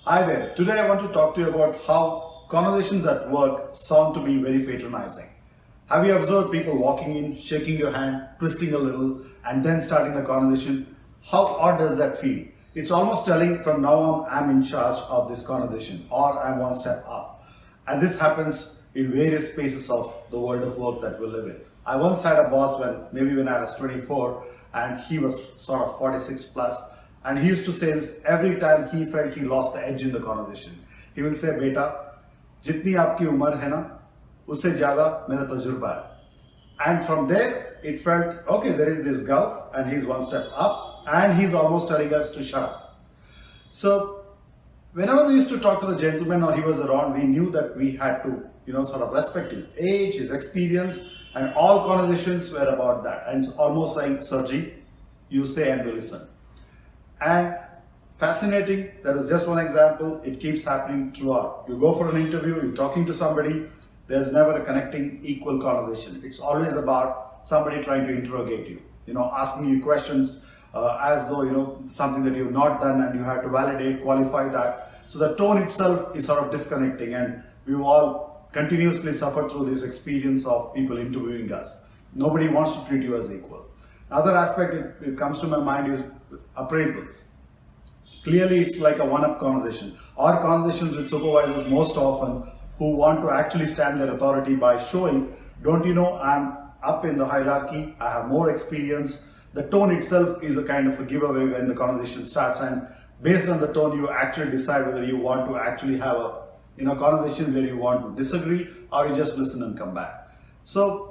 Hi there. Today I want to talk to you about how conversations at work sound to be very patronizing. Have you observed people walking in, shaking your hand, twisting a little, and then starting the conversation? How odd does that feel? It's almost telling from now on I'm in charge of this conversation or I'm one step up. And this happens in various spaces of the world of work that we live in. I once had a boss when I was 24 and he was sort of 46 plus, and he used to say this every time he felt he lost the edge in the conversation. He will say, "Beta, jitni aapki umar hai na, usse zyada mera tajurba hai." And from there, it felt, okay, there is this gulf and he's one step up and he's almost telling us to shut up. So whenever we used to talk to the gentleman or he was around, we knew that we had to, sort of respect his age, his experience, and all conversations were about that. And it's almost saying, Sirji, you say and we listen. And fascinating, that is just one example, it keeps happening throughout. You go for an interview, you're talking to somebody, there's never a connecting equal conversation. It's always about somebody trying to interrogate you, asking you questions as though, something that you've not done and you have to validate, qualify that. So the tone itself is sort of disconnecting, and we've all continuously suffered through this experience of people interviewing us. Nobody wants to treat you as equal. Another aspect it comes to my mind is appraisals. Clearly, it's like a one-up conversation. Our conversations with supervisors most often who want to actually stand their authority by showing, don't you know, I'm up in the hierarchy, I have more experience. The tone itself is a kind of a giveaway when the conversation starts, and based on the tone, you actually decide whether you want to actually have a conversation where you want to disagree or you just listen and come back. So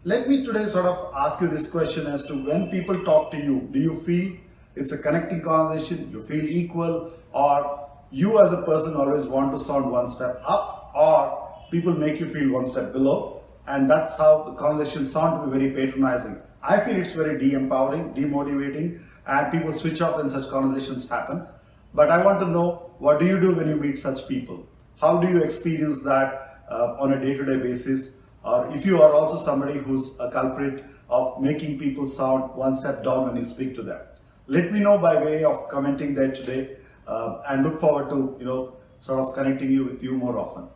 let me today sort of ask you this question as to when people talk to you, do you feel it's a connecting conversation, you feel equal, or you as a person always want to sound one step up, or people make you feel one step below, and that's how the conversations sound to be very patronizing. I feel it's very de-empowering, demotivating, and people switch off when such conversations happen. But I want to know, what do you do when you meet such people? How do you experience that on a day-to-day basis? Or if you are also somebody who's a culprit of making people sound one step down when you speak to them. Let me know by way of commenting there today, and look forward to, sort of connecting you with you more often.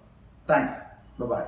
Thanks. Bye-bye.